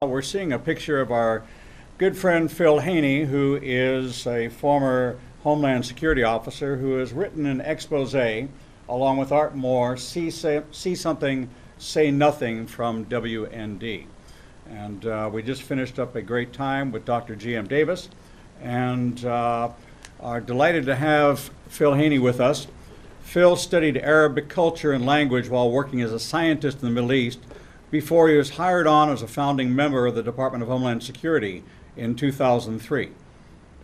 We're seeing a picture of our good friend Phil Haney, who is a former Homeland Security officer who has written an expose along with Art Moore, See Something, Say Nothing from WND. And we just finished up a great time with Dr. G.M. Davis and are delighted to have Phil Haney with us. Phil studied Arabic culture and language while working as a scientist in the Middle East before he was hired on as a founding member of the Department of Homeland Security in 2003.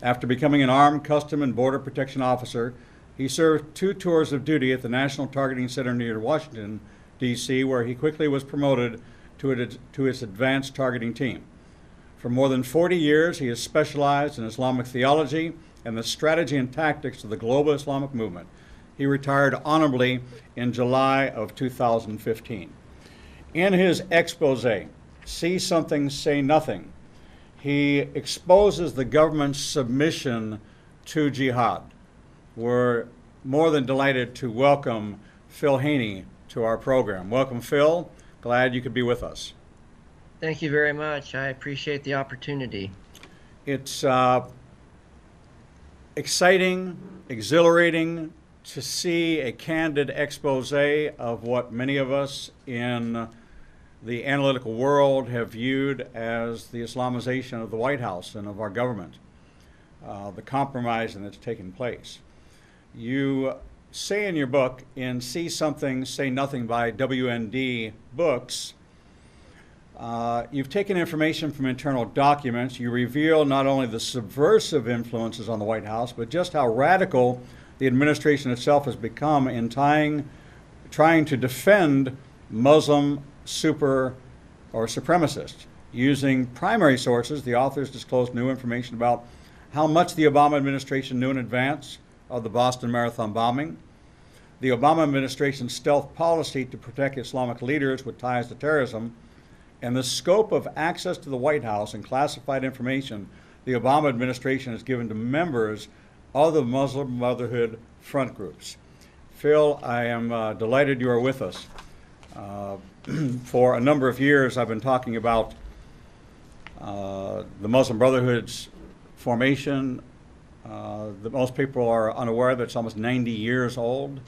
After becoming an Armed Custom and Border Protection officer, he served 2 tours of duty at the National Targeting Center near Washington, D.C., where he quickly was promoted to its advanced targeting team. For more than 40 years, he has specialized in Islamic theology and the strategy and tactics of the global Islamic movement. He retired honorably in July of 2015. In his expose, See Something, Say Nothing, he exposes the government's submission to jihad. We're more than delighted to welcome Phil Haney to our program. Welcome, Phil. Glad you could be with us. Thank you very much. I appreciate the opportunity. It's exciting, exhilarating to see a candid expose of what many of us in the analytical world have viewed as the Islamization of the White House and of our government, the compromising that's taken place. You say in your book, in See Something, Say Nothing by WND Books, you've taken information from internal documents. You reveal not only the subversive influences on the White House, but just how radical the administration itself has become in trying to defend Muslim supremacists. Using primary sources, the authors disclosed new information about how much the Obama administration knew in advance of the Boston Marathon bombing, the Obama administration's stealth policy to protect Islamic leaders with ties to terrorism, and the scope of access to the White House and classified information the Obama administration has given to members of the Muslim Brotherhood front groups. Phil, I am delighted you are with us. For a number of years, I've been talking about the Muslim Brotherhood's formation. That most people are unaware that it's almost 90 years old,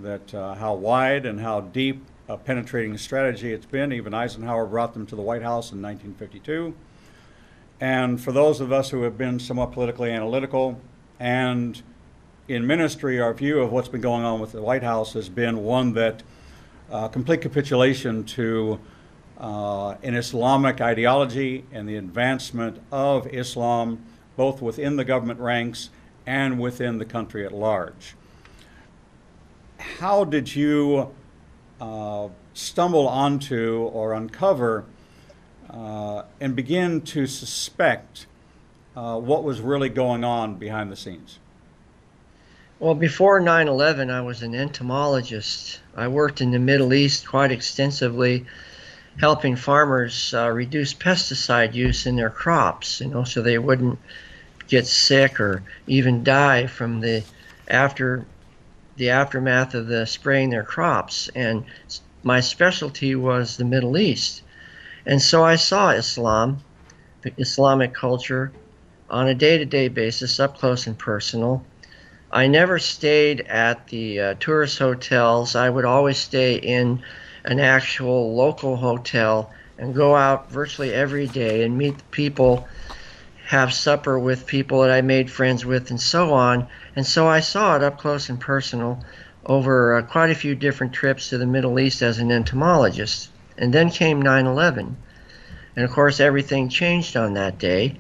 that how wide and how deep a penetrating strategy it's been. Even Eisenhower brought them to the White House in 1952. And for those of us who have been somewhat politically analytical and in ministry, our view of what's been going on with the White House has been one that complete capitulation to an Islamic ideology and the advancement of Islam, both within the government ranks and within the country at large. How did you stumble onto or uncover and begin to suspect what was really going on behind the scenes? Well, before 9/11, I was an entomologist. I worked in the Middle East quite extensively, helping farmers reduce pesticide use in their crops, so they wouldn't get sick or even die from the aftermath of the spraying their crops. And my specialty was the Middle East. And so I saw Islam, the Islamic culture, on a day-to-day basis, up close and personal. I never stayed at the tourist hotels. I would always stay in an actual local hotel and go out virtually every day and meet people, have supper with people that I made friends with, and so on. And so I saw it up close and personal over quite a few different trips to the Middle East as an entomologist. And then came 9/11. And of course, everything changed on that day.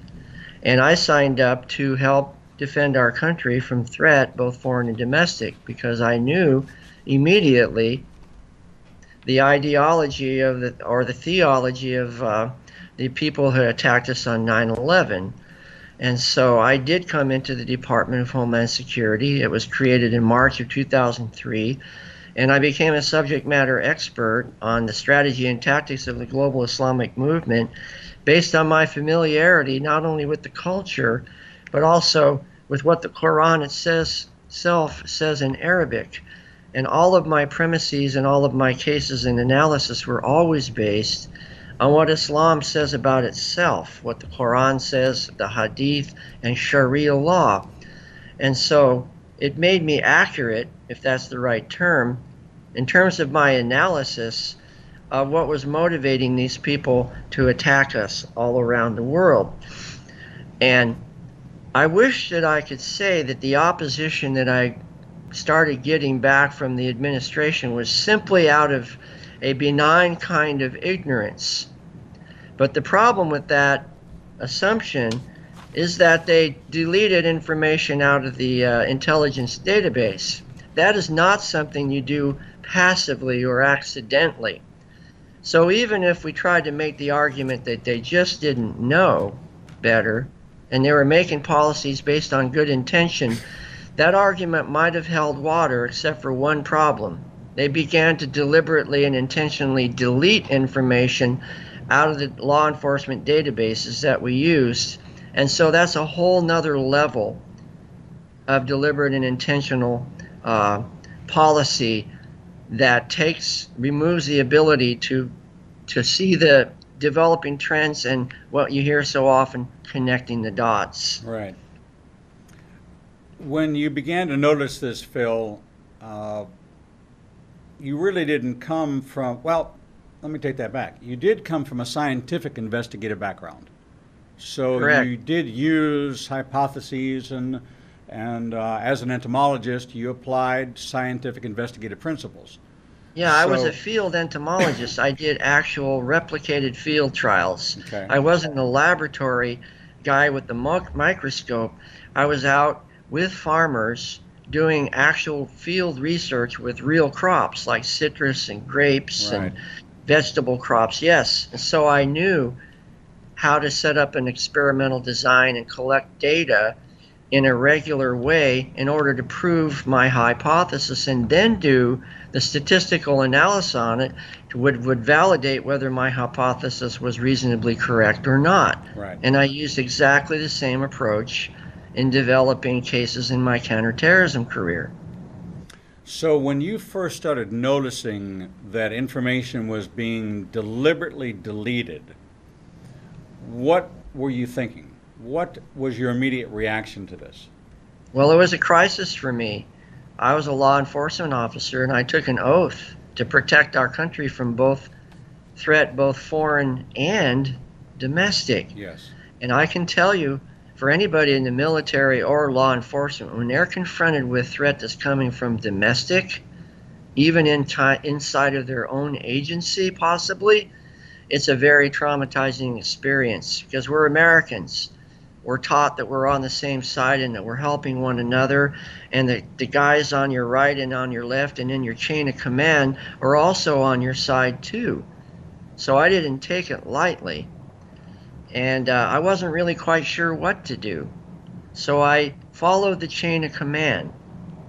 And I signed up to help defend our country from threat, both foreign and domestic, because I knew immediately the ideology of the theology of the people who attacked us on 9/11. And so I did come into the Department of Homeland Security. It was created in March of 2003, and I became a subject matter expert on the strategy and tactics of the global Islamic movement based on my familiarity not only with the culture, but also with what the Quran itself says in Arabic. And all of my premises and all of my cases and analysis were always based on what Islam says about itself, what the Quran says, the Hadith, and Sharia law. And so it made me accurate, if that's the right term, in terms of my analysis of what was motivating these people to attack us all around the world. And I wish that I could say that the opposition that I started getting back from the administration was simply out of a benign kind of ignorance. But the problem with that assumption is that they deleted information out of the intelligence database. That is not something you do passively or accidentally. So even if we tried to make the argument that they just didn't know better and they were making policies based on good intention, that argument might have held water except for one problem. They began to deliberately and intentionally delete information out of the law enforcement databases that we used. And so that's a whole nother level of deliberate and intentional policy that removes the ability to see the developing trends and what you hear so often, connecting the dots. Right. When you began to notice this, Phil, you really didn't come from, well, let me take that back. You did come from a scientific investigative background. So Correct. you did use hypotheses and as an entomologist, you applied scientific investigative principles. Yeah, I was a field entomologist. I did actual replicated field trials. Okay. I wasn't a laboratory guy with the microscope. I was out with farmers doing actual field research with real crops like citrus and grapes Right. and vegetable crops. Yes, and so I knew how to set up an experimental design and collect data in a regular way in order to prove my hypothesis, and then do the statistical analysis on it would validate whether my hypothesis was reasonably correct or not. Right. And I used exactly the same approach in developing cases in my counterterrorism career. So when you first started noticing that information was being deliberately deleted, what were you thinking? What was your immediate reaction to this? Well, it was a crisis for me. I was a law enforcement officer, and I took an oath to protect our country from both foreign and domestic. Yes. And I can tell you, for anybody in the military or law enforcement, when they're confronted with threat that's coming from domestic, even inside of their own agency possibly, it's a very traumatizing experience, because we're Americans. We're taught that we're on the same side and that we're helping one another, and the guys on your right and on your left and in your chain of command are also on your side too. So I didn't take it lightly, and I wasn't really quite sure what to do. So I followed the chain of command,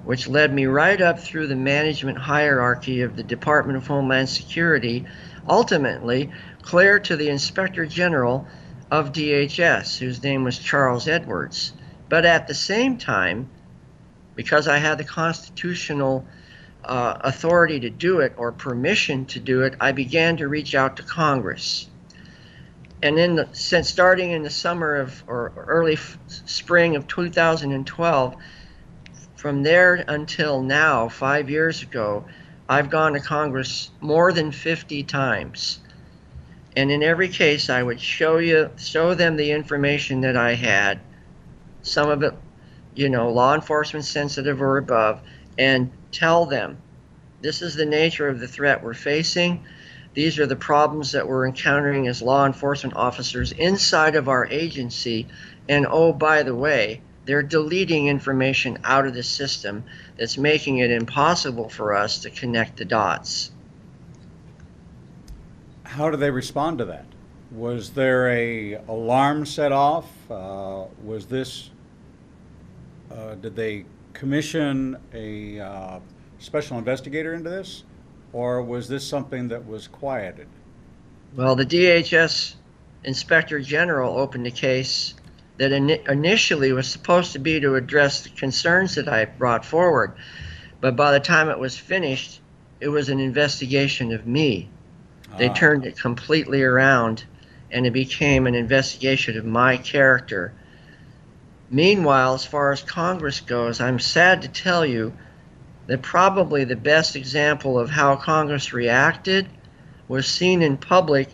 which led me right up through the management hierarchy of the Department of Homeland Security, ultimately clear to the Inspector General of DHS, whose name was Charles Edwards. But at the same time, because I had the constitutional authority to do it, or permission to do it, I began to reach out to Congress. And since starting in the summer of, or early spring of 2012, from there until now, 5 years ago, I've gone to Congress more than 50 times. And in every case, I would show them the information that I had, some of it, law enforcement sensitive or above, and tell them, this is the nature of the threat we're facing. These are the problems that we're encountering as law enforcement officers inside of our agency. And oh, by the way, they're deleting information out of the system that's making it impossible for us to connect the dots. How do they respond to that? Was there a alarm set off? Did they commission a special investigator into this? Or was this something that was quieted? Well, the DHS Inspector General opened a case that initially was supposed to be to address the concerns that I brought forward. But by the time it was finished, it was an investigation of me. They Ah, turned it completely around, and it became an investigation of my character. Meanwhile, as far as Congress goes, I'm sad to tell you that probably the best example of how Congress reacted was seen in public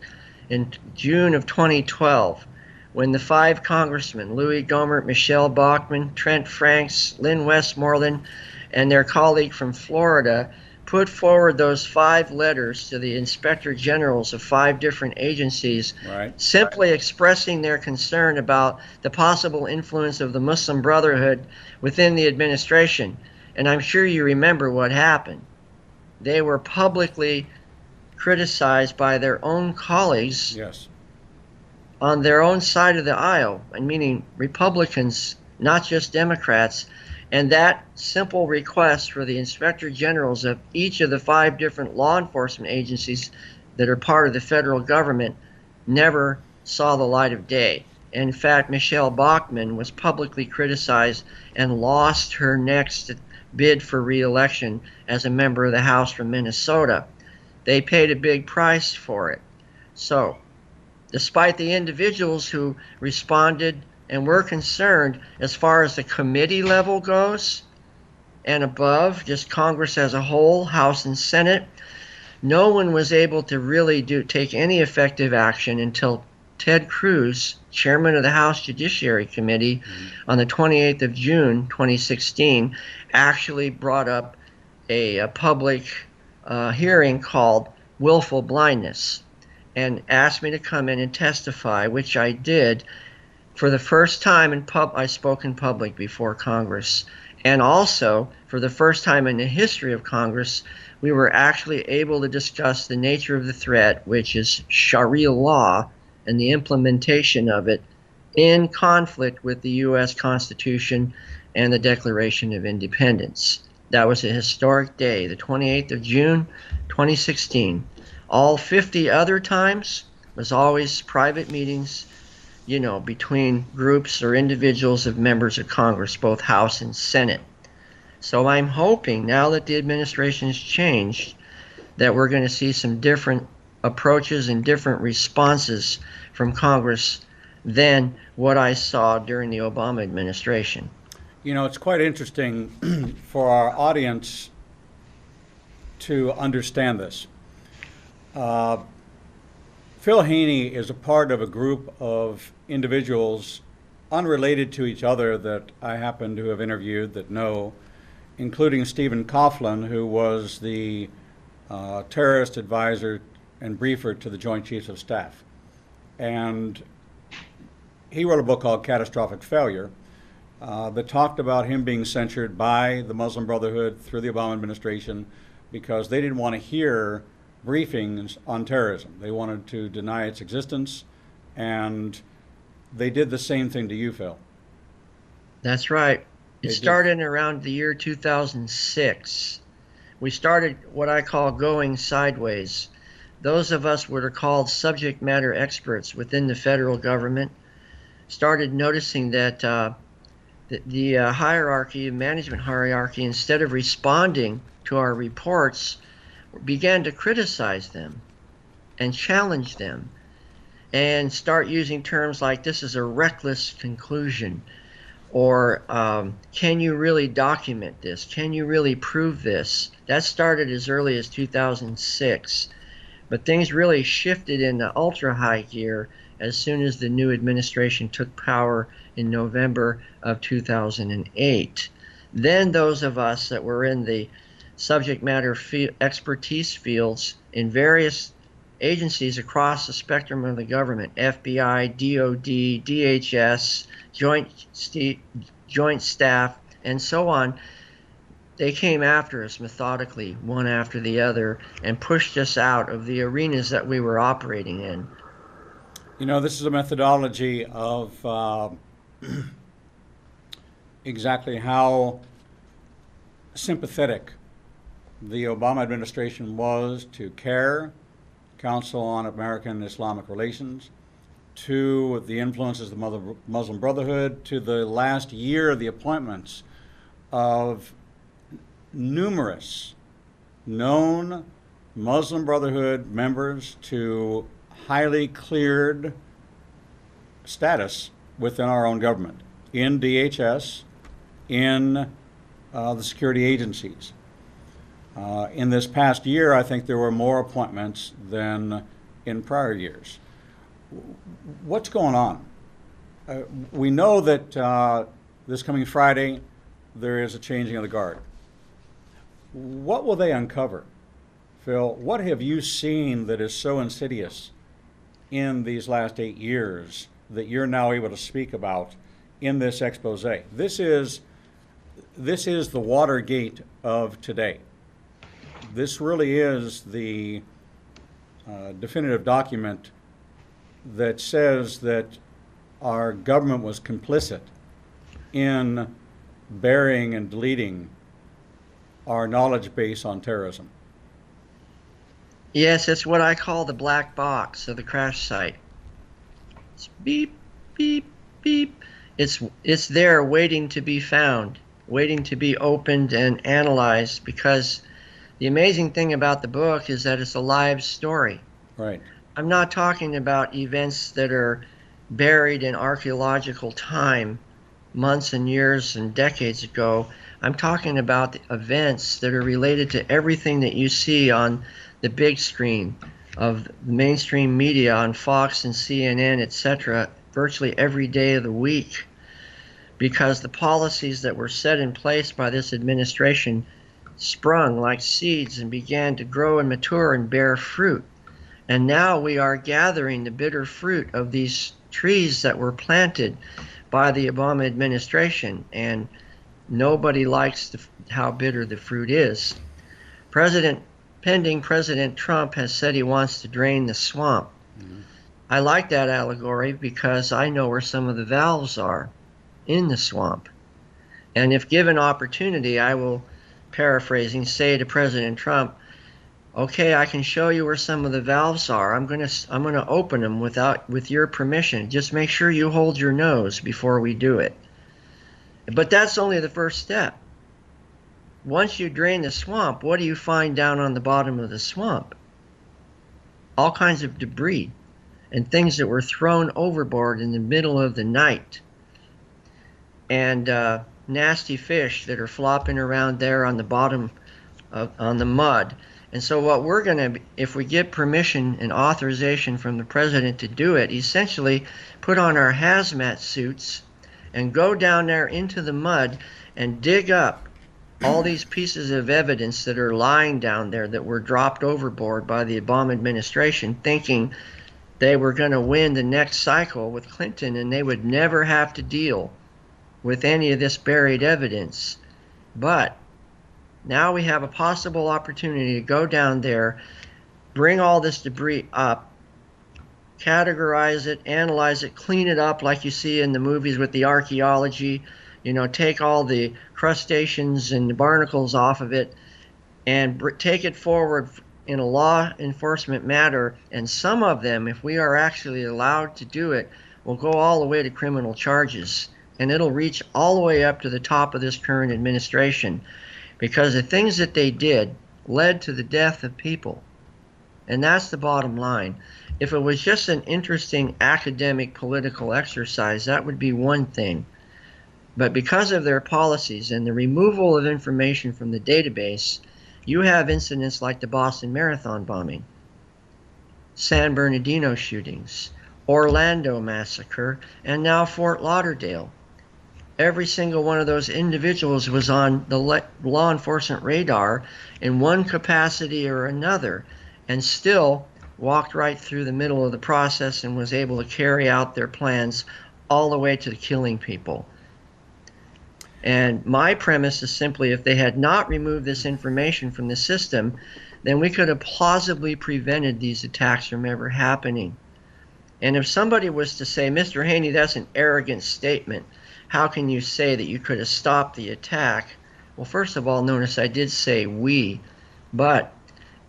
in June of 2012 when the 5 congressmen, Louis Gohmert, Michelle Bachmann, Trent Franks, Lynn Westmoreland, and their colleague from Florida, put forward those 5 letters to the inspector generals of 5 different agencies, right. simply expressing their concern about the possible influence of the Muslim Brotherhood within the administration. And I'm sure you remember what happened. They were publicly criticized by their own colleagues Yes. on their own side of the aisle, and meaning Republicans, not just Democrats. And that simple request for the inspector generals of each of the 5 different law enforcement agencies that are part of the federal government never saw the light of day. In fact, Michelle Bachmann was publicly criticized and lost her next bid for re-election as a member of the House from Minnesota. They paid a big price for it. So, despite the individuals who responded and were concerned, as far as the committee level goes and above, just Congress as a whole, House and Senate, no one was able to really take any effective action until Ted Cruz, chairman of the House Judiciary Committee, on the 28th of June 2016, actually brought up a public hearing called willful blindness and asked me to come in and testify, which I did. For the first time I spoke in public before Congress. And also, for the first time in the history of Congress, we were actually able to discuss the nature of the threat, which is Sharia law and the implementation of it in conflict with the U.S. Constitution and the Declaration of Independence. That was a historic day, the 28th of June, 2016. All 50 other times was always private meetings, between groups or individuals of members of Congress, both House and Senate. So I'm hoping now that the administration has changed that we're going to see some different approaches and different responses from Congress than what I saw during the Obama administration. It's quite interesting for our audience to understand this. Phil Haney is a part of a group of individuals unrelated to each other that I happen to have interviewed that know, including Stephen Coughlin, who was the terrorist advisor and briefer to the Joint Chiefs of Staff. And he wrote a book called Catastrophic Failure that talked about him being censured by the Muslim Brotherhood through the Obama administration because they didn't want to hear briefings on terrorism. They wanted to deny its existence, and they did the same thing to you, Phil. That's right. It started around the year 2006. We started what I call going sideways. Those of us what are called subject matter experts within the federal government started noticing that the hierarchy, management hierarchy, instead of responding to our reports, began to criticize them and challenge them and start using terms like this is a reckless conclusion, or can you really document this? Can you really prove this? That started as early as 2006, but things really shifted into ultra high gear as soon as the new administration took power in November of 2008. Then those of us that were in the subject matter expertise fields in various agencies across the spectrum of the government, FBI, DOD, DHS, Joint Staff, and so on, they came after us methodically, one after the other, and pushed us out of the arenas that we were operating in. This is a methodology of exactly how sympathetic the Obama administration was to CARE, Council on American Islamic Relations, to the influences of the Muslim Brotherhood, to the last year of the appointments of numerous known Muslim Brotherhood members to highly cleared status within our own government, in DHS, in the security agencies. In this past year, I think there were more appointments than in prior years. What's going on? We know that this coming Friday there is a changing of the guard. What will they uncover? Phil, what have you seen that is so insidious in these last 8 years that you're now able to speak about in this expose? This is the Watergate of today. This really is the definitive document that says that our government was complicit in burying and deleting our knowledge base on terrorism. Yes, it's what I call the black box of the crash site. It's beep, beep, beep. It's there waiting to be found, waiting to be opened and analyzed, because the amazing thing about the book is that it's a live story. Right. I'm not talking about events that are buried in archaeological time, months and years and decades ago. I'm talking about the events that are related to everything that you see on the big screen of the mainstream media, on Fox and CNN, etc., virtually every day of the week, because the policies that were set in place by this administration sprung like seeds and began to grow and mature and bear fruit. And now we are gathering the bitter fruit of these trees that were planted by the Obama administration, and nobody likes how bitter the fruit is. Pending President Trump has said he wants to drain the swamp. Mm-hmm. I like that allegory because I know where some of the valves are, in the swamp. And if given opportunity, I will, paraphrasing, say to President Trump, okay, I can show you where some of the valves are. I'm gonna open them with your permission. Just make sure you hold your nose before we do it. But that's only the first step. Once you drain the swamp, what do you find down on the bottom of the swamp? All kinds of debris and things that were thrown overboard in the middle of the night, and nasty fish that are flopping around there on the bottom on the mud. And so what we're going to, if we get permission and authorization from the president to do it, essentially put on our hazmat suits and go down there into the mud and dig up all these pieces of evidence that are lying down there that were dropped overboard by the Obama administration, thinking they were going to win the next cycle with Clinton and they would never have to deal with any of this buried evidence. But now we have a possible opportunity to go down there, bring all this debris up, categorize it, analyze it, clean it up like you see in the movies with the archaeology, take all the crustaceans and the barnacles off of it and take it forward in a law enforcement matter. And some of them, if we are actually allowed to do it, will go all the way to criminal charges. And it'll reach all the way up to the top of this current administration, because the things that they did led to the death of people. And that's the bottom line. If it was just an interesting academic political exercise, that would be one thing. But because of their policies and the removal of information from the database, you have incidents like the Boston Marathon bombing, San Bernardino shootings, Orlando massacre, and now Fort Lauderdale. Every single one of those individuals was on the law enforcement radar in one capacity or another, and still walked right through the middle of the process and was able to carry out their plans all the way to killing people. And my premise is simply, if they had not removed this information from the system, then we could have plausibly prevented these attacks from ever happening. And if somebody was to say, Mr. Haney, that's an arrogant statement, how can you say that you could have stopped the attack? Well, first of all, notice I did say we, but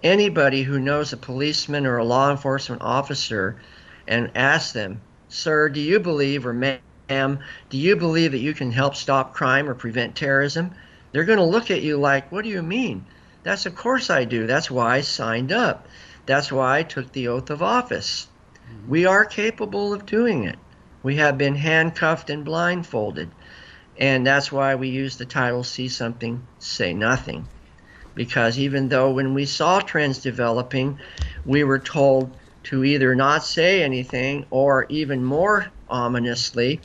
anybody who knows a policeman or a law enforcement officer and asks them, sir, do you believe, or ma'am, do you believe that you can help stop crime or prevent terrorism? They're going to look at you like, what do you mean? That's of course I do. That's why I signed up. That's why I took the oath of office. We are capable of doing it. We have been handcuffed and blindfolded. And that's why we use the title See Something, Say Nothing. Because even though when we saw trends developing, we were told to either not say anything, or even more ominously,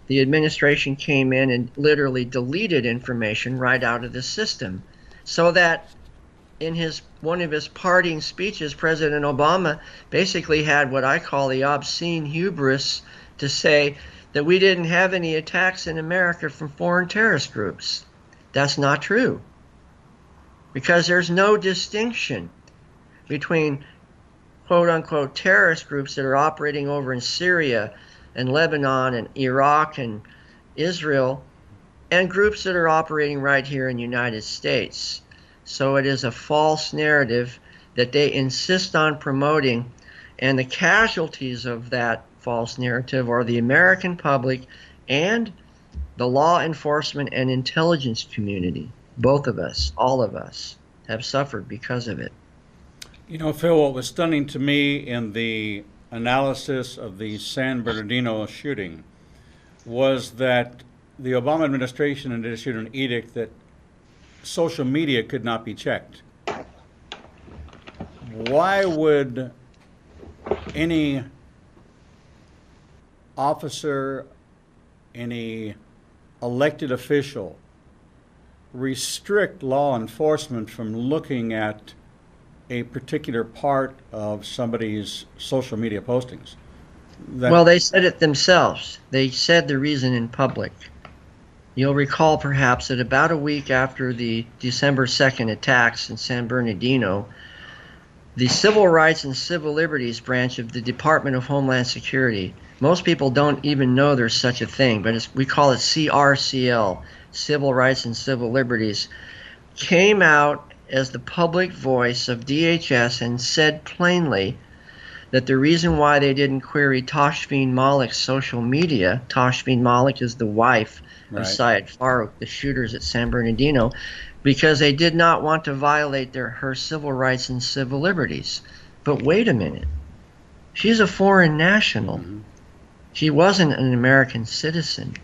the administration came in and literally deleted information right out of the system. So that in one of his parting speeches, President Obama basically had what I call the obscene hubris to say that we didn't have any attacks in America from foreign terrorist groups. That's not true. Because there's no distinction between quote-unquote terrorist groups that are operating over in Syria and Lebanon and Iraq and Israel, and groups that are operating right here in the United States. So it is a false narrative that they insist on promoting, and the casualties of that false narrative are the American public and the law enforcement and intelligence community. Both of us, all of us, have suffered because of it. You know, Phil, what was stunning to me in the analysis of the San Bernardino shooting was that the Obama administration had issued an edict that social media could not be checked. Why would any officer, any elected official restrict law enforcement from looking at a particular part of somebody's social media postings? Well, they said it themselves. They said the reason in public. You'll recall perhaps that about a week after the December 2nd attacks in San Bernardino, the Civil Rights and Civil Liberties branch of the Department of Homeland Security, most people don't even know there's such a thing, but we call it CRCL, Civil Rights and Civil Liberties, came out as the public voice of DHS and said plainly that the reason why they didn't query Tashfeen Malik's social media — Tashfeen Malik is the wife of Syed Farouk, the shooters at San Bernardino — because they did not want to violate her civil rights and civil liberties. But wait a minute. She's a foreign national. Mm-hmm. She wasn't an American citizen.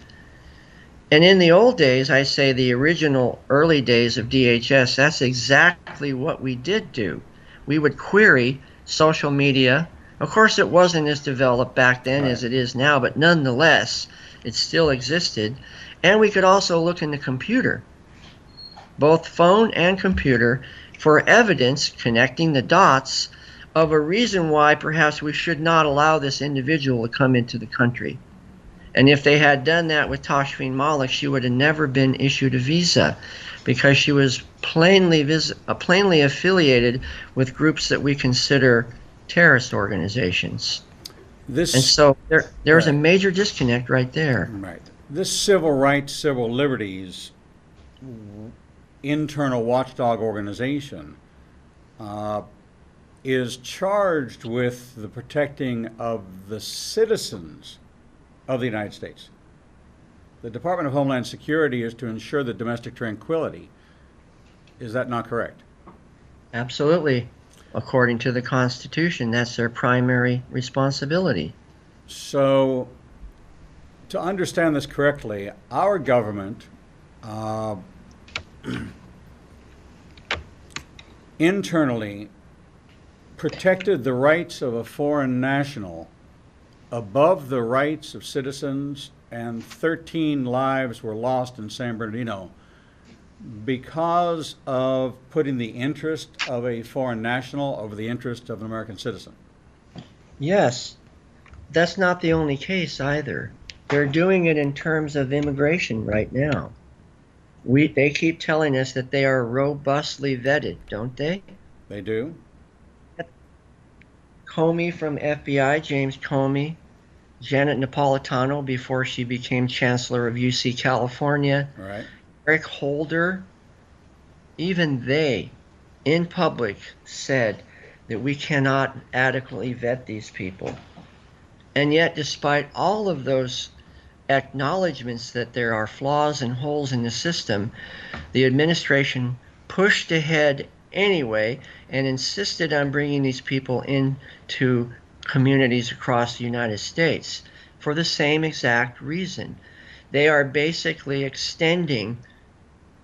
And in the old days, I say the original early days of DHS, that's exactly what we did do. We would query social media. Of course, it wasn't as developed back then as it is now, but nonetheless, it still existed. And we could also look in the computer, both phone and computer, for evidence connecting the dots of a reason why perhaps we should not allow this individual to come into the country. And if they had done that with Tashfeen Malik, she would have never been issued a visa, because she was plainly affiliated with groups that we consider terrorist organizations. And so there's a major disconnect right there. Right. This civil rights, civil liberties internal watchdog organization is charged with the protecting of the citizens of the United States. The Department of Homeland Security is to ensure the domestic tranquility. Is that not correct? Absolutely. According to the Constitution, that's their primary responsibility. So, to understand this correctly, our government internally protected the rights of a foreign national above the rights of citizens, and 13 lives were lost in San Bernardino because of putting the interest of a foreign national over the interest of an American citizen. Yes, that's not the only case either. They're doing it in terms of immigration right now. They keep telling us that they are robustly vetted, don't they? They do. Comey from FBI, James Comey, Janet Napolitano before she became Chancellor of UC California, right. Eric Holder, even they, in public, said that we cannot adequately vet these people. And yet, despite all of those acknowledgments that there are flaws and holes in the system, the administration pushed ahead anyway, and insisted on bringing these people into communities across the United States for the same exact reason. They are basically extending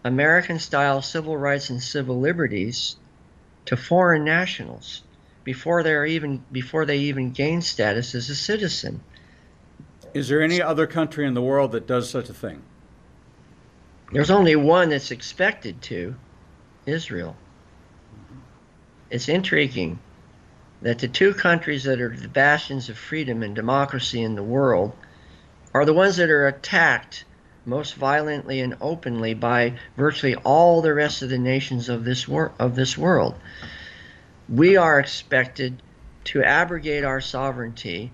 American-style civil rights and civil liberties to foreign nationals before they even gain status as a citizen. Is there any other country in the world that does such a thing? There's only one that's expected to, Israel. It's intriguing that the two countries that are the bastions of freedom and democracy in the world are the ones that are attacked most violently and openly by virtually all the rest of the nations of this world. We are expected to abrogate our sovereignty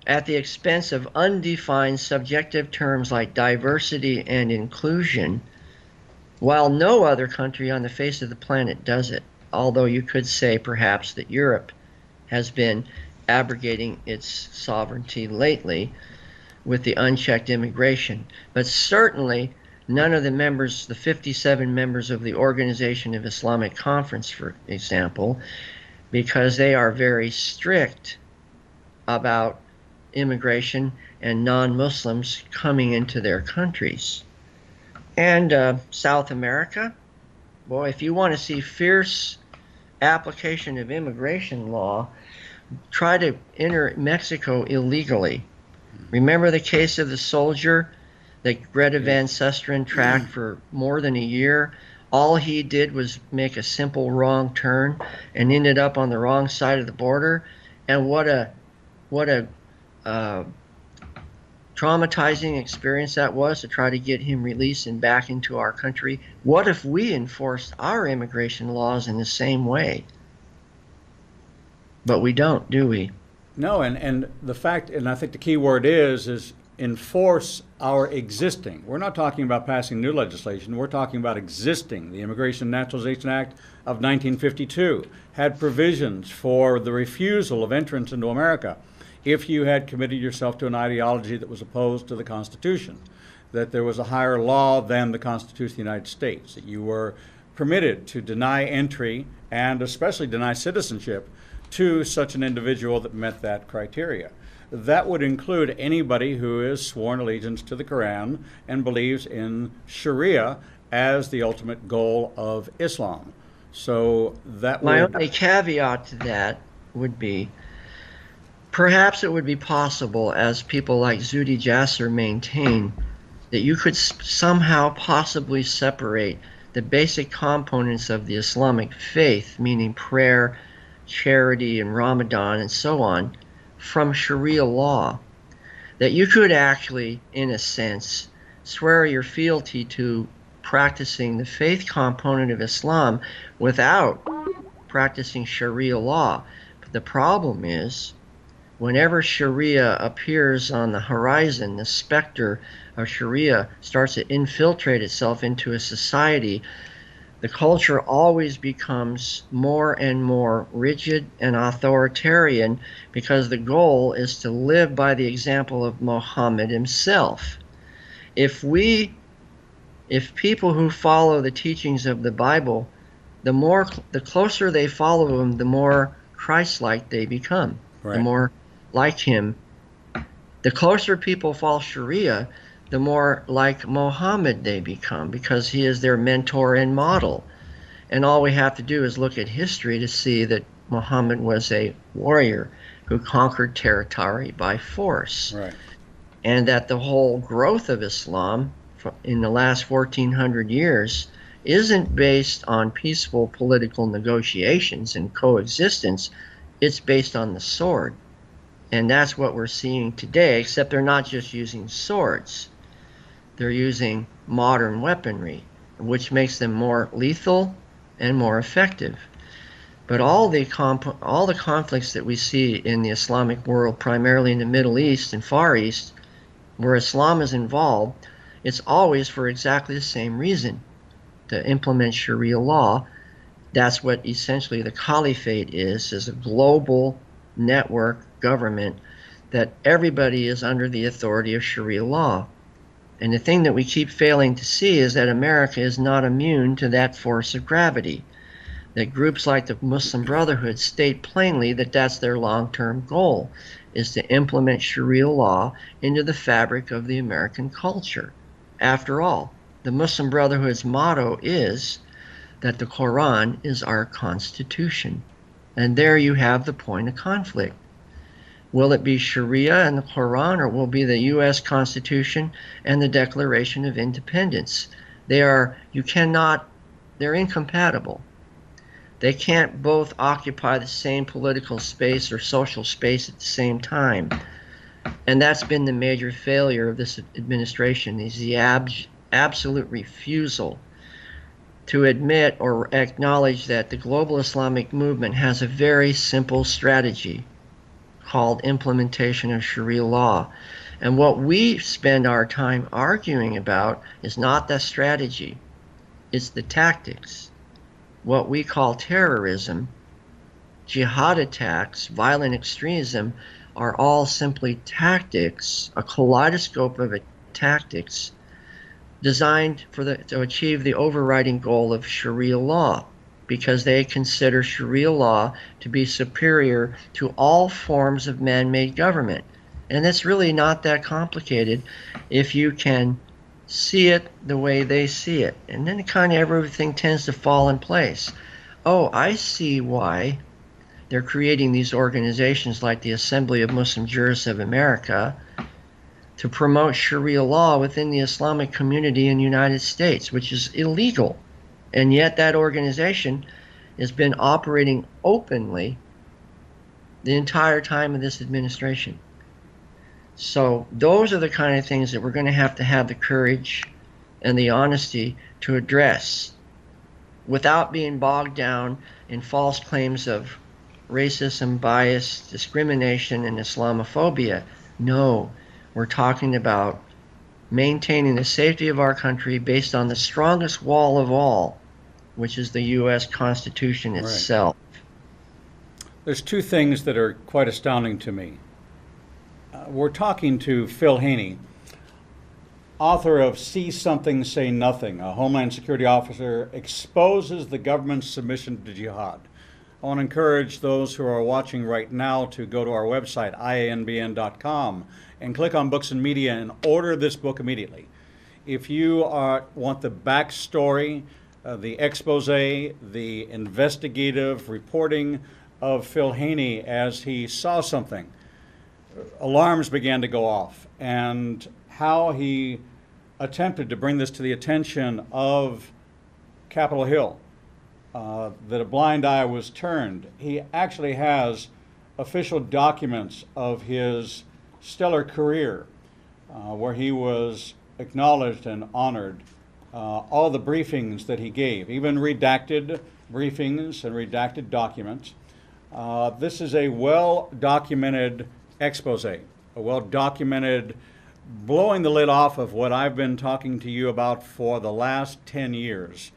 at the expense of undefined subjective terms like diversity and inclusion, while no other country on the face of the planet does it. Although you could say perhaps that Europe has been abrogating its sovereignty lately with the unchecked immigration. But certainly none of the members, the 57 members of the Organization of Islamic Conference, for example, because they are very strict about immigration and non-Muslims coming into their countries. And South America, boy, if you want to see fierce application of immigration law, try to enter Mexico illegally. Remember the case of the soldier that Greta Van Susteren tracked for more than a year? All he did was make a simple wrong turn and ended up on the wrong side of the border. And what a traumatizing experience that was to try to get him released and back into our country. What if we enforced our immigration laws in the same way? But we don't, do we? No, and the fact, and I think the key word is enforce our existing. We're not talking about passing new legislation. We're talking about existing. The Immigration and Naturalization Act of 1952 had provisions for the refusal of entrance into America if you had committed yourself to an ideology that was opposed to the Constitution, that there was a higher law than the Constitution of the United States, that you were permitted to deny entry and especially deny citizenship to such an individual that met that criteria. That would include anybody who is sworn allegiance to the Quran and believes in Sharia as the ultimate goal of Islam. So that My only caveat to that would be, perhaps it would be possible, as people like Zuhdi Jasser maintain, that you could somehow possibly separate the basic components of the Islamic faith, meaning prayer, charity, and Ramadan, and so on, from Sharia law. That you could actually, in a sense, swear your fealty to practicing the faith component of Islam without practicing Sharia law. But the problem is, whenever Sharia appears on the horizon, the specter of Sharia starts to infiltrate itself into a society, the culture always becomes more and more rigid and authoritarian, because the goal is to live by the example of Muhammad himself. If people who follow the teachings of the Bible, the closer they follow him, the more Christ-like they become, right? The more like him. The closer people follow Sharia, the more like Muhammad they become, because he is their mentor and model. And all we have to do is look at history to see that Muhammad was a warrior who conquered territory by force. Right. And that the whole growth of Islam in the last 1400 years isn't based on peaceful political negotiations and coexistence. It's based on the sword. And that's what we're seeing today, except they're not just using swords. They're using modern weaponry, which makes them more lethal and more effective. But all the conflicts that we see in the Islamic world, primarily in the Middle East and Far East, where Islam is involved, it's always for exactly the same reason, to implement Sharia law. That's what essentially the caliphate is a global network government that everybody is under the authority of Sharia law. And the thing that we keep failing to see is that America is not immune to that force of gravity. That groups like the Muslim Brotherhood state plainly that that's their long-term goal, is to implement Sharia law into the fabric of the American culture. After all, the Muslim Brotherhood's motto is that the Quran is our constitution. And there you have the point of conflict. Will it be Sharia and the Quran, or will it be the U.S. Constitution and the Declaration of Independence? They're incompatible. They can't both occupy the same political space or social space at the same time. And that's been the major failure of this administration, is the absolute refusal to admit or acknowledge that the global Islamic movement has a very simple strategy called implementation of Sharia law. And what we spend our time arguing about is not the strategy, it's the tactics. What we call terrorism, jihad attacks, violent extremism, are all simply tactics, a kaleidoscope of tactics designed to achieve the overriding goal of Sharia law, because they consider Sharia law to be superior to all forms of man-made government. And it's really not that complicated if you can see it the way they see it. And then kind of everything tends to fall in place. Oh, I see why they're creating these organizations like the Assembly of Muslim Jurists of America to promote Sharia law within the Islamic community in the United States, which is illegal. And yet that organization has been operating openly the entire time of this administration. So those are the kind of things that we're going to have the courage and the honesty to address without being bogged down in false claims of racism, bias, discrimination, and Islamophobia. No, we're talking about maintaining the safety of our country based on the strongest wall of all, which is the U.S. Constitution itself. Right. There's two things that are quite astounding to me. We're talking to Phil Haney, author of See Something, Say Nothing. A Homeland Security officer exposes the government's submission to jihad. I want to encourage those who are watching right now to go to our website, ianbn.com, and click on Books and Media and order this book immediately. If you want the backstory, the expose, the investigative reporting of Phil Haney as he saw something, alarms began to go off, and how he attempted to bring this to the attention of Capitol Hill, that a blind eye was turned. He actually has official documents of his stellar career where he was acknowledged and honored, all the briefings that he gave, even redacted briefings and redacted documents. This is a well-documented expose, a well-documented blowing the lid off of what I've been talking to you about for the last 10 years,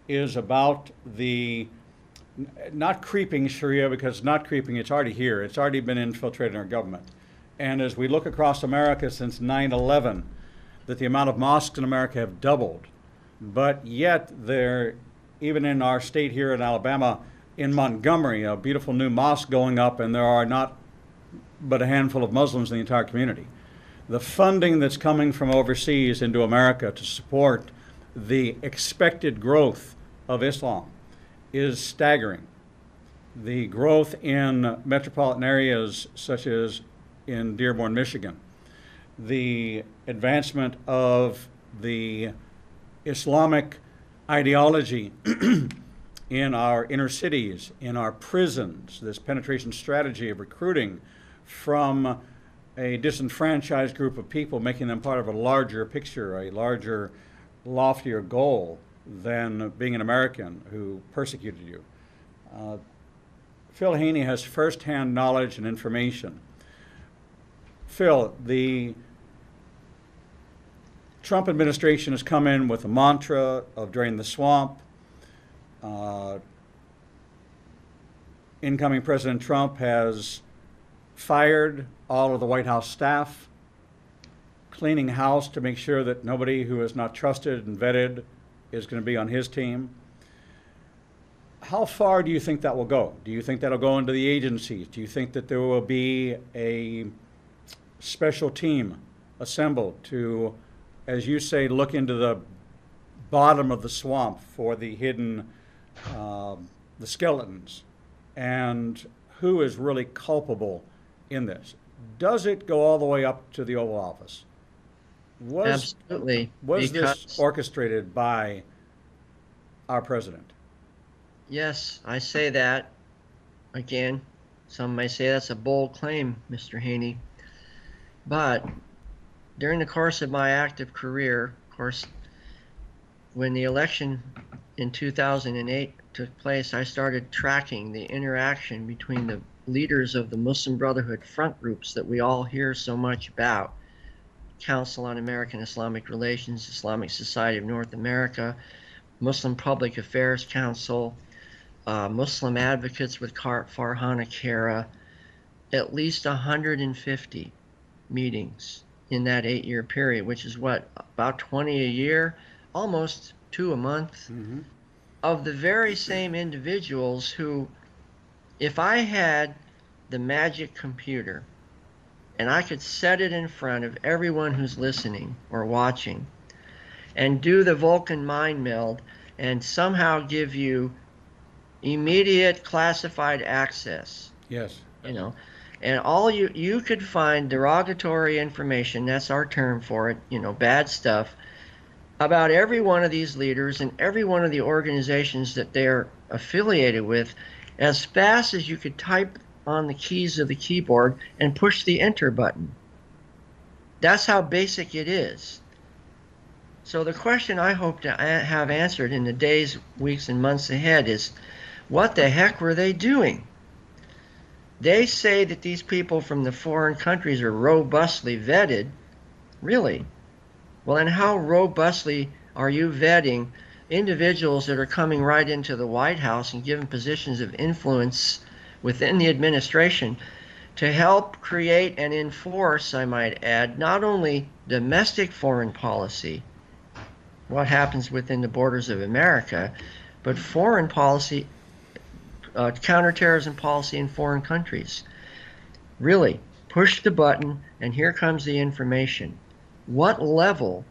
is about the not creeping Sharia, because it's not creeping, it's already here. It's already been infiltrated in our government. And as we look across America since 9/11, that the amount of mosques in America have doubled. But yet there, even in our state here in Alabama, in Montgomery, a beautiful new mosque going up, and there are not but a handful of Muslims in the entire community. The funding that's coming from overseas into America to support the expected growth of Islam is staggering. The growth in metropolitan areas such as in Dearborn, Michigan, the advancement of the Islamic ideology in our inner cities, in our prisons, this penetration strategy of recruiting from a disenfranchised group of people, making them part of a larger picture, a larger, loftier goal than being an American who persecuted you. Phil Haney has firsthand knowledge and information. Phil, the Trump administration has come in with a mantra of drain the swamp. Incoming President Trump has fired all of the White House staff, cleaning house to make sure that nobody who is not trusted and vetted is going to be on his team. How far do you think that will go? Do you think that'll go into the agencies? Do you think that there will be a special team assembled to, as you say, look into the bottom of the swamp for the hidden, the skeletons, and who is really culpable in this? Does it go all the way up to the Oval Office? Absolutely. Was this orchestrated by our president? Yes, I say that. Again, some may say that's a bold claim, Mr. Haney. But during the course of my active career, of course, when the election in 2008 took place, I started tracking the interaction between the leaders of the Muslim Brotherhood front groups that we all hear so much about. Council on American Islamic Relations, Islamic Society of North America, Muslim Public Affairs Council, Muslim Advocates with Farhana Kara, at least 150 meetings in that 8-year period, which is what, about 20 a year, almost 2 a month, of the very same individuals who, if I had the magic computer and I could set it in front of everyone who's listening or watching and do the Vulcan mind meld and somehow give you immediate classified access. Yes. You know, and all you could find derogatory information, that's our term for it, you know, bad stuff, about every one of these leaders and every one of the organizations that they're affiliated with as fast as you could type on the keys of the keyboard and push the enter button. That's how basic it is. So the question I hope to have answered in the days, weeks, and months ahead is, what the heck were they doing? They say that these people from the foreign countries are robustly vetted. Really? Well, and how robustly are you vetting individuals that are coming right into the White House and given positions of influence within the administration to help create and enforce, I might add, not only domestic foreign policy, what happens within the borders of America, but foreign policy, counterterrorism policy in foreign countries? Really, push the button and here comes the information. What level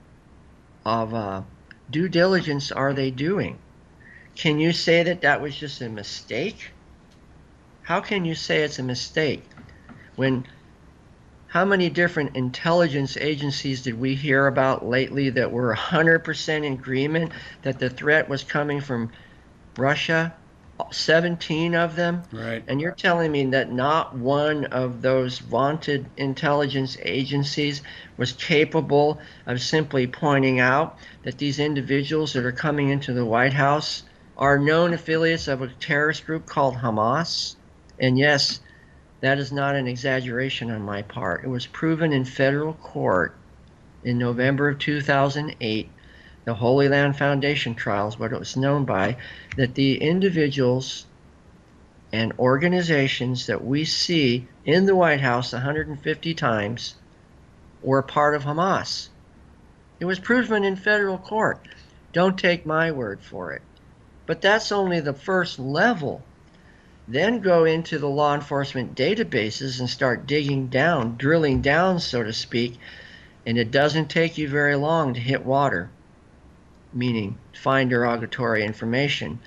of due diligence are they doing? Can you say that that was just a mistake? How can you say it's a mistake when how many different intelligence agencies did we hear about lately that were 100% in agreement that the threat was coming from Russia? 17 of them. Right. And you're telling me that not one of those vaunted intelligence agencies was capable of simply pointing out that these individuals that are coming into the White House are known affiliates of a terrorist group called Hamas? And yes, that is not an exaggeration on my part. It was proven in federal court in November of 2008, the Holy Land Foundation trials, what it was known by, that the individuals and organizations that we see in the White House 150 times were part of Hamas. It was proven in federal court. Don't take my word for it. But that's only the first level. Then go into the law enforcement databases and start digging down, drilling down, so to speak, and it doesn't take you very long to hit water, meaning find derogatory information.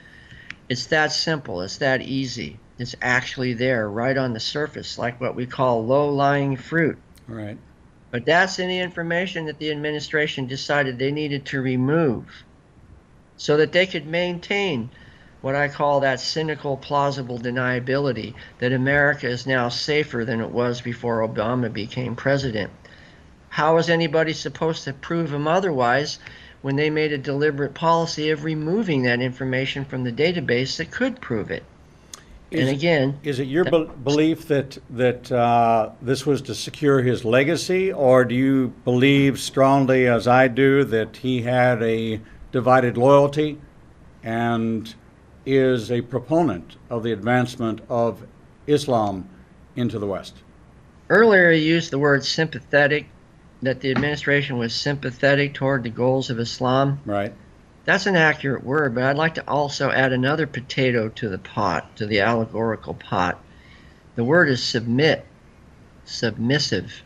It's that simple. It's that easy. It's actually there right on the surface, like what we call low-lying fruit. Right. But that's any information that the administration decided they needed to remove so that they could maintain what I call that cynical, plausible deniability that America is now safer than it was before Obama became president. How is anybody supposed to prove them otherwise when they made a deliberate policy of removing that information from the database that could prove it? And again, is it your belief that this was to secure his legacy, or do you believe strongly, as I do, that he had a divided loyalty and is a proponent of the advancement of Islam into the West? Earlier you used the word sympathetic. that the administration was sympathetic toward the goals of Islam. Right. That's an accurate word, but I'd like to also add another potato to the pot, to the allegorical pot. The word is submit, submissive.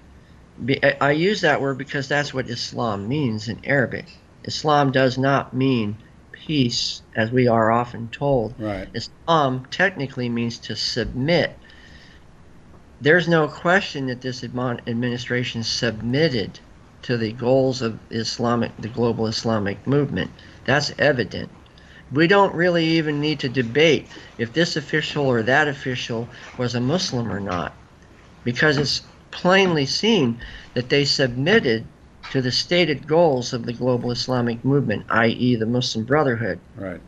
I use that word because that's what Islam means in Arabic. Islam does not mean peace, as we are often told. Right. Islam technically means to submit. There's no question that this administration submitted to the goals of the global Islamic movement. That's evident. We don't really even need to debate if this official or that official was a Muslim or not, because it's plainly seen that they submitted to the stated goals of the global Islamic movement, i.e. the Muslim Brotherhood. Right.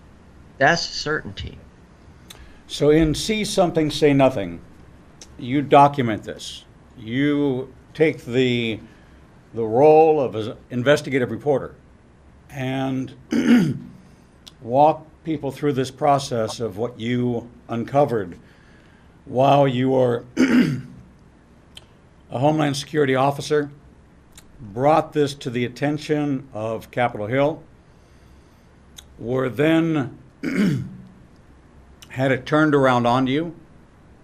That's certainty. So in See Something, Say Nothing, you document this. You take the role of an investigative reporter and walk people through this process of what you uncovered while you were a Homeland Security officer, brought this to the attention of Capitol Hill, were then had it turned around on you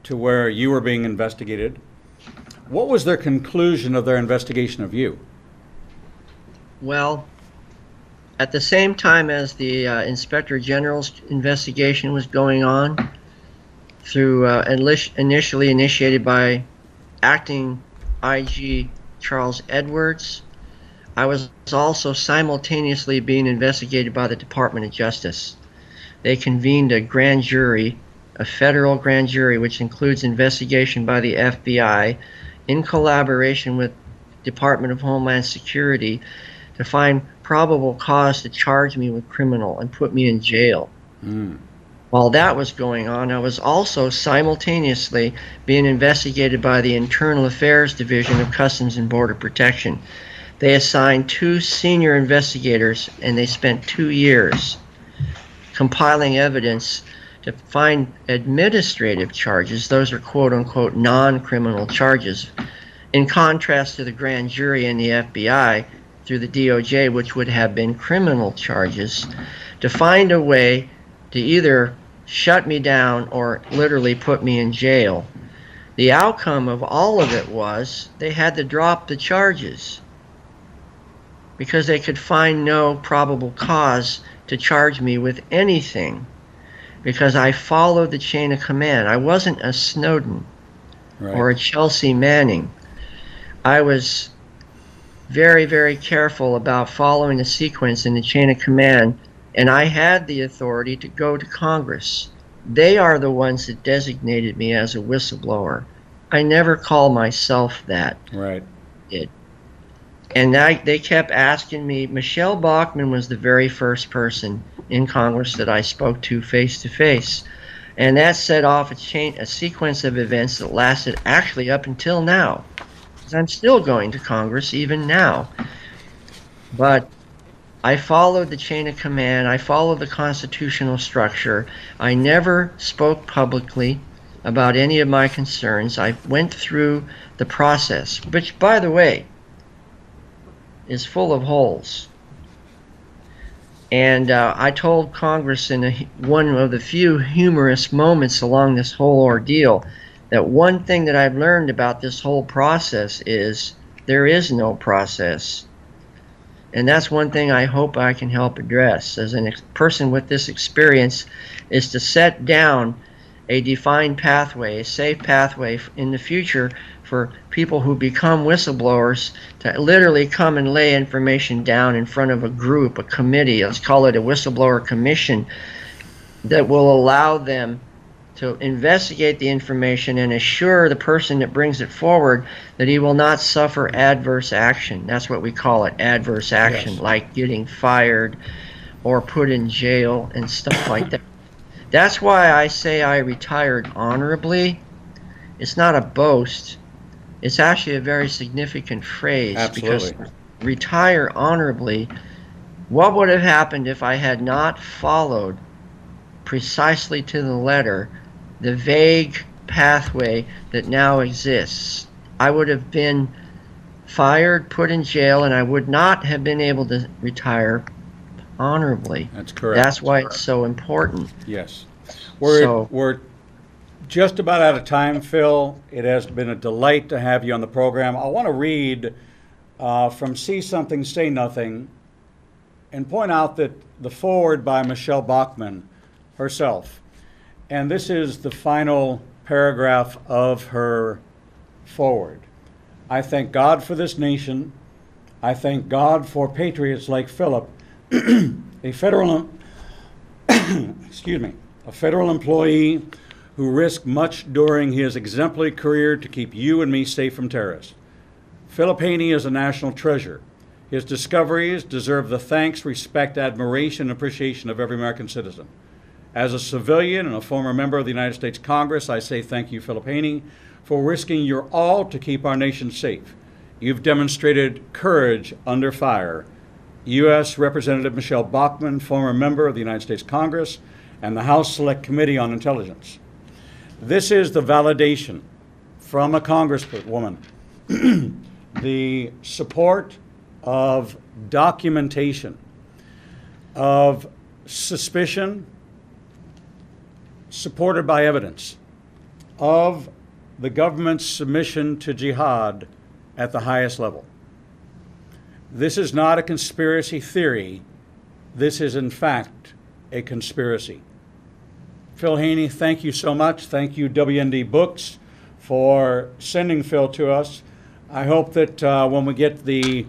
to where you were being investigated. What was their conclusion of their investigation of you? Well, at the same time as the Inspector General's investigation was going on, through initially initiated by Acting IG Charles Edwards, I was also simultaneously being investigated by the Department of Justice. They convened a grand jury, a federal grand jury, which includes investigation by the FBI in collaboration with Department of Homeland Security to find probable cause to charge me with criminal and put me in jail. While that was going on, I was also simultaneously being investigated by the Internal Affairs Division of Customs and Border Protection. They assigned 2 senior investigators, and they spent 2 years compiling evidence to find administrative charges. Those are quote-unquote non-criminal charges, in contrast to the grand jury and the FBI through the DOJ, which would have been criminal charges, to find a way to either shut me down or literally put me in jail. The outcome of all of it was they had to drop the charges because they could find no probable cause to charge me with anything, because I followed the chain of command. I wasn't a Snowden or a Chelsea Manning. I was very, very careful about following the sequence in the chain of command, and I had the authority to go to Congress. They are the ones that designated me as a whistleblower. I never call myself that. Right. And they kept asking me. Michelle Bachmann was the very first person in Congress that I spoke to face, and that set off a sequence of events that lasted actually up until now. I'm still going to Congress even now. But I followed the chain of command. I followed the constitutional structure. I never spoke publicly about any of my concerns. I went through the process, which, by the way, is full of holes. And I told Congress in one of the few humorous moments along this whole ordeal that one thing that I've learned about this whole process is there is no process. And that's one thing I hope I can help address as a person with this experience, is to set down a defined pathway, a safe pathway in the future for people who become whistleblowers to literally come and lay information down in front of a group, a committee, let's call it a whistleblower commission, that will allow them to investigate the information and assure the person that brings it forward that he will not suffer adverse action. That's what we call it, adverse action, yes. Like getting fired or put in jail and stuff like that. That's why I say I retired honorably. It's not a boast. It's actually a very significant phrase. Absolutely. Because retire honorably, what would have happened if I had not followed precisely to the letter the vague pathway that now exists? I would have been fired, put in jail, and I would not have been able to retire honorably. That's correct. That's why it's so important. Yes. So We're just about out of time, Phil. It has been a delight to have you on the program. I want to read from See Something, Say Nothing and point out that the foreword by Michelle Bachmann herself. And this is the final paragraph of her foreword. I thank God for this nation. I thank God for patriots like Philip, a federal, excuse me, a federal employee who risked much during his exemplary career to keep you and me safe from terrorists. Philip Haney is a national treasure. His discoveries deserve the thanks, respect, admiration, and appreciation of every American citizen. As a civilian and a former member of the United States Congress, I say thank you, Philip Haney, for risking your all to keep our nation safe. You've demonstrated courage under fire. U.S. Representative Michelle Bachmann, former member of the United States Congress and the House Select Committee on Intelligence. This is the validation from a congresswoman, the support of documentation, of suspicion, supported by evidence, of the government's submission to jihad at the highest level. This is not a conspiracy theory. This is, in fact, a conspiracy. Phil Haney, thank you so much. Thank you, WND Books, for sending Phil to us. I hope that when we get the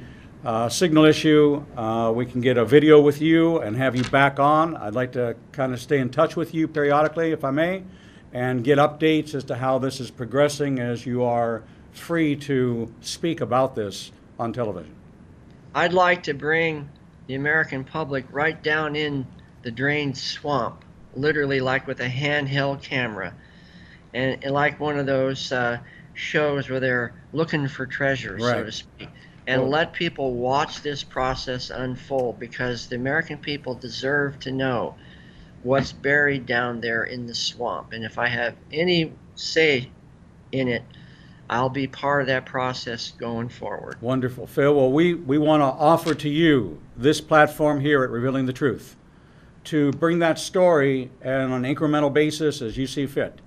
signal issue, we can get a video with you and have you back on. I'd like to kind of stay in touch with you periodically, if I may, and get updates as to how this is progressing as you are free to speak about this on television. I'd like to bring the American public right down in the drained swamp, literally like with a handheld camera, and like one of those shows where they're looking for treasure, Right. so to speak, and let people watch this process unfold, because the American people deserve to know what's buried down there in the swamp. And if I have any say in it, I'll be part of that process going forward. Wonderful. Phil, well, we want to offer to you this platform here at Revealing the Truth to bring that story on an incremental basis as you see fit.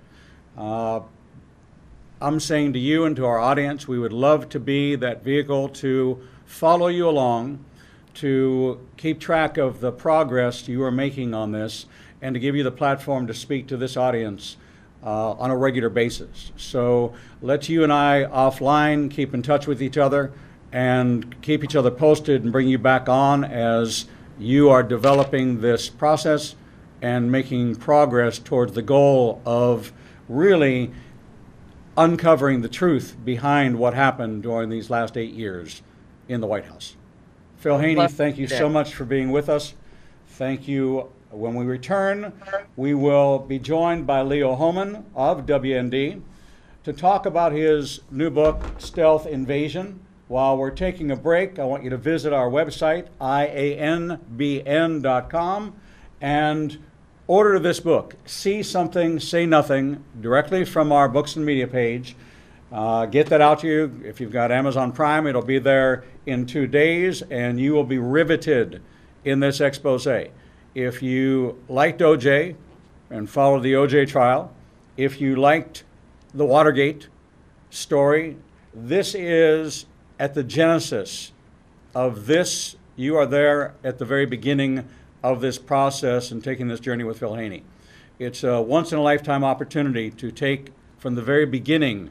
I'm saying to you and to our audience, we would love to be that vehicle to follow you along, to keep track of the progress you are making on this, and to give you the platform to speak to this audience on a regular basis. So let's you and I offline keep in touch with each other and keep each other posted and bring you back on as you are developing this process and making progress towards the goal of really uncovering the truth behind what happened during these last 8 years in the White House. Phil Haney, thank you so much for being with us. Thank you. When we return, we will be joined by Leo Homan of WND to talk about his new book, Stealth Invasion. While we're taking a break, I want you to visit our website, ianbn.com, and order this book, See Something, Say Nothing, directly from our Books and Media page. Get that out to you. If you've got Amazon Prime, it'll be there in 2 days, and you will be riveted in this expose. If you liked OJ and followed the OJ trial, if you liked the Watergate story, this is at the genesis of this. You are there at the very beginning of this process and taking this journey with Phil Haney. It's a once-in-a-lifetime opportunity to take from the very beginning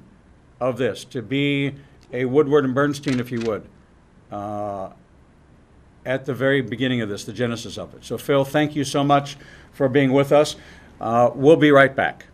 of this, to be a Woodward and Bernstein, if you would, at the very beginning of this, the genesis of it. So Phil, thank you so much for being with us. We'll be right back.